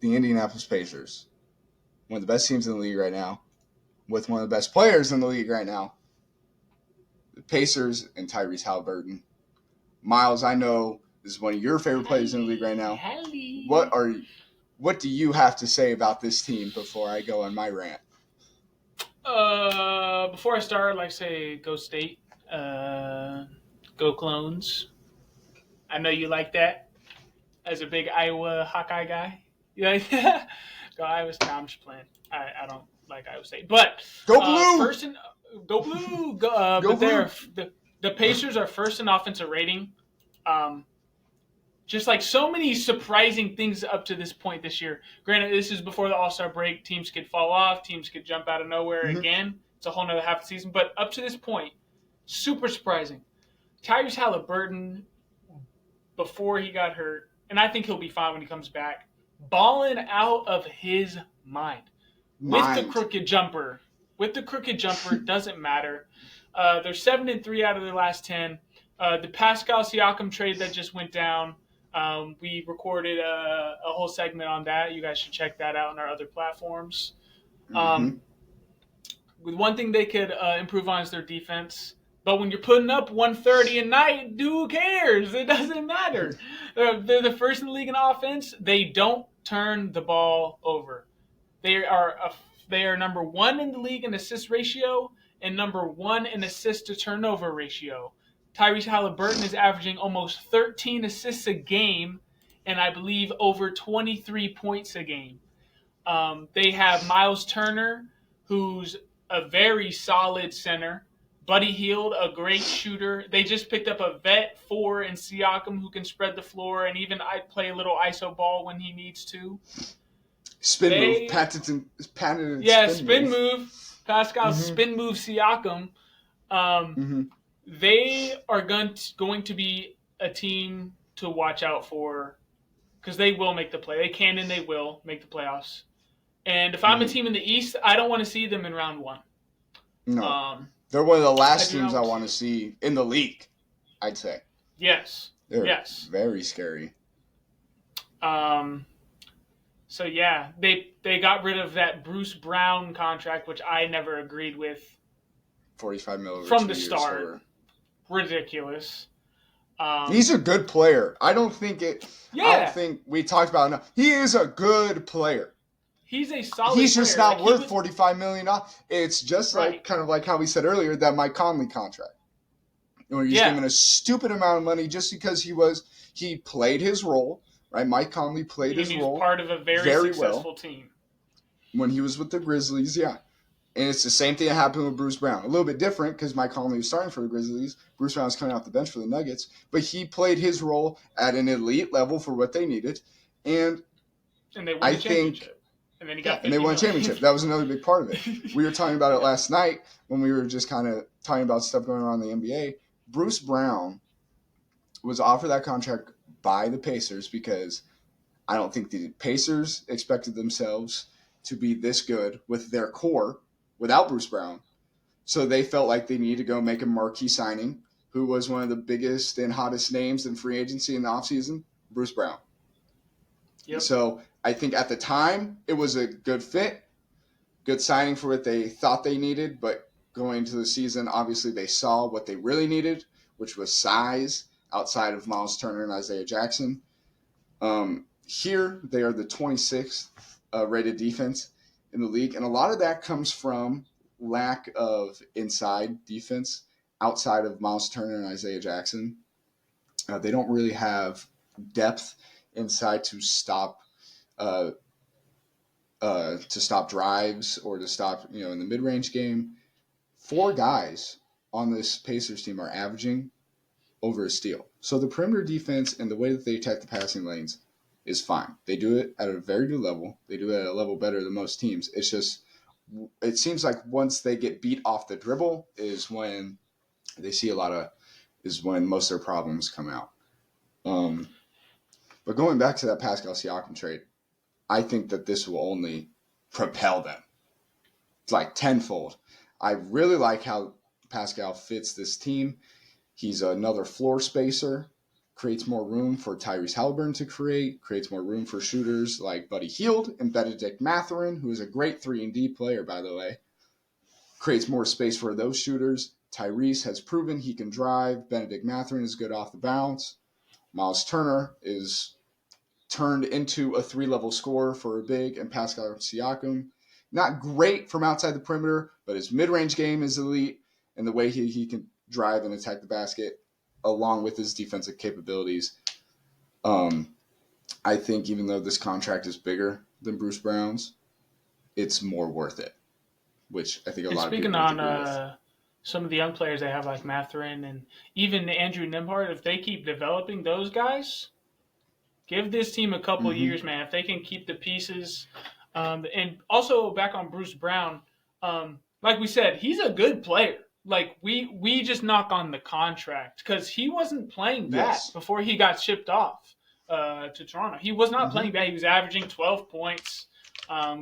the Indianapolis Pacers, one of the best teams in the league right now, with one of the best players in the league right now, the Pacers and Tyrese Halliburton. Miles, I know this is one of your favorite players in the league right now. What do you have to say about this team before I go on my rant? Before I start, I'd like to say go State. Go Clones. I know you like that as a big Iowa Hawkeye guy. Yeah, go Iowa State. No, I'm just playing. I don't like Iowa State, but Go blue! first in go blue. Go But blue! the Pacers are first in offensive rating. Um, just like so many surprising things up to this point this year. Granted, this is before the All-Star break. Teams could fall off. Teams could jump out of nowhere again. It's a whole nother half the season. But up to this point, super surprising. Tyrese Halliburton, before he got hurt, and I think he'll be fine when he comes back, balling out of his mind. With the crooked jumper. Doesn't matter. They're 7-3 out of their last 10. The Pascal Siakam trade that just went down, we recorded a whole segment on that. You guys should check that out on our other platforms. With one thing they could improve on is their defense. But when you're putting up 130 a night, who cares? It doesn't matter. They're the first in the league in offense. They don't turn the ball over. They are number one in the league in assist ratio and number one in assist to turnover ratio. Tyrese Halliburton is averaging almost 13 assists a game, and I believe over 23 points a game. They have Miles Turner, who's a very solid center. Buddy Hield, a great shooter. They just picked up a vet for in Siakam who can spread the floor and even play a little iso ball when he needs to. Move. Patented spin move. Pascal spin move Siakam. They are going to be a team to watch out for because they will make the play. They can and they will make the playoffs. And if I'm a team in the East, I don't want to see them in round one. No. They're one of the last teams I want to see in the league, I'd say. Yes. They're very scary. So, yeah, they got rid of that Bruce Brown contract, which I never agreed with. $45 million from the start. Over. Ridiculous. He's a good player. I don't think we talked about enough. He is a good player. He's a solid He's just not worth $45 million. It's just like kind of like how we said earlier, that Mike Conley contract. Where he's given a stupid amount of money just because he played his role. Right, Mike Conley played his role. He was part of a very successful team. When he was with the Grizzlies, yeah. And it's the same thing that happened with Bruce Brown. A little bit different because Mike Conley was starting for the Grizzlies. Bruce Brown was coming off the bench for the Nuggets. But he played his role at an elite level for what they needed. And they won the championship. And then he got they won a championship. That was another big part of it. We were talking about it last night when we were just kind of talking about stuff going on in the NBA. Bruce Brown was offered that contract by the Pacers because I don't think the Pacers expected themselves to be this good with their core without Bruce Brown. So they felt like they needed to go make a marquee signing, who was one of the biggest and hottest names in free agency in the offseason, Bruce Brown. Yep. So I think at the time it was a good fit, good signing for what they thought they needed, but going into the season, obviously they saw what they really needed, which was size outside of Miles Turner and Isaiah Jackson. Here, they are the 26th rated defense in the league, and a lot of that comes from lack of inside defense outside of Miles Turner and Isaiah Jackson. They don't really have depth inside to stop drives or to stop in the mid-range game. 4 guys on this Pacers team are averaging over a steal. So the perimeter defense and the way that they attack the passing lanes is fine. They do it at a very good level. They do it at a level better than most teams. It's just, it seems like once they get beat off the dribble is when most of their problems come out. But going back to that Pascal Siakam trade, I think that this will only propel them. It's like tenfold. I really like how Pascal fits this team. He's another floor spacer, creates more room for Tyrese Halliburton to creates more room for shooters like Buddy Hield and Benedict Mathurin, who is a great 3-and-D player, by the way. Creates more space for those shooters. Tyrese has proven he can drive. Benedict Mathurin is good off the bounce. Miles Turner is turned into a 3-level scorer for a big, and Pascal Siakam. Not great from outside the perimeter, but his mid-range game is elite, and the way he can drive and attack the basket, along with his defensive capabilities. I think even though this contract is bigger than Bruce Brown's, it's more worth it, which I think a And lot of speaking people would on agree with. some of the young players they have, like Mathurin and even Andrew Nembhard, if they keep developing those guys, give this team a couple Mm-hmm. years, man. If they can keep the pieces, and also back on Bruce Brown, like we said, he's a good player. Like we just knock on the contract because he wasn't playing bad Yes. before he got shipped off to Toronto. He was not Mm-hmm. playing bad. He was averaging 12 points,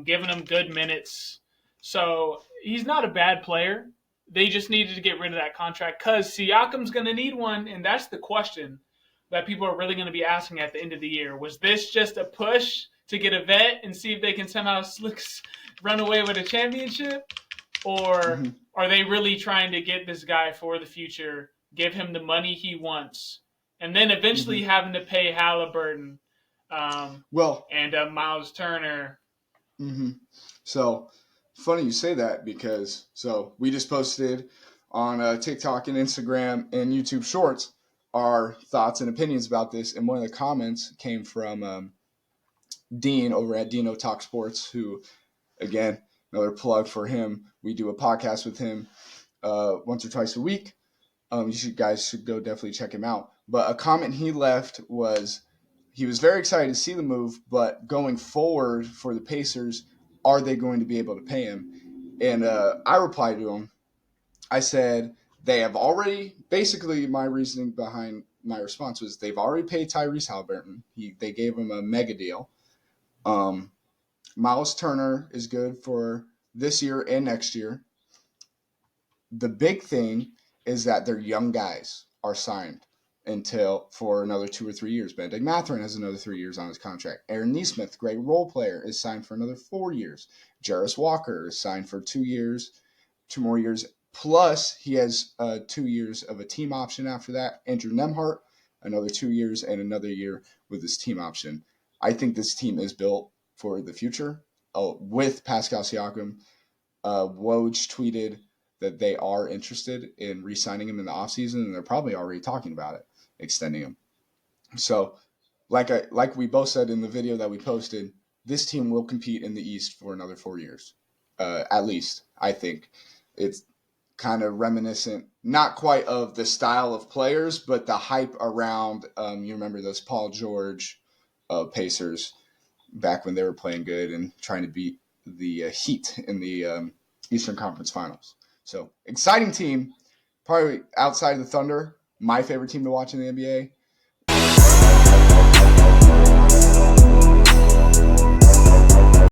giving them good minutes. So he's not a bad player. They just needed to get rid of that contract because Siakam's going to need one, and that's the question that people are really going to be asking at the end of the year. Was this just a push to get a vet and see if they can somehow run away with a championship? Or are they really trying to get this guy for the future, give him the money he wants, and then eventually having to pay Halliburton and Miles Turner? So funny you say that because we just posted on TikTok and Instagram and YouTube Shorts our thoughts and opinions about this, and one of the comments came from Dean over at Dino Talk Sports, who, again, another plug for him. We do a podcast with him once or twice a week. You guys should go definitely check him out. But a comment he left was he was very excited to see the move, but going forward for the Pacers, are they going to be able to pay him? And I replied to him. I said they have already, basically my reasoning behind my response was they've already paid Tyrese Halliburton. They gave him a mega deal. Miles Turner is good for this year and next year. The big thing is that their young guys are signed for another 2 or 3 years. Benedict Mathurin has another 3 years on his contract. Aaron Nesmith, great role player, is signed for another 4 years. Jarris Walker is signed for 2 more years. Plus, he has 2 years of a team option after that. Andrew Nembhard, another 2 years and another year with his team option. I think this team is built for the future with Pascal Siakam. Woj tweeted that they are interested in re-signing him in the offseason, and they're probably already talking about it, extending him. So, like we both said in the video that we posted, this team will compete in the East for another 4 years, at least. I think it's kind of reminiscent, not quite of the style of players, but the hype around. You remember those Paul George Pacers back when they were playing good and trying to beat the Heat in the Eastern Conference Finals. So exciting team, probably outside of the Thunder, my favorite team to watch in the NBA.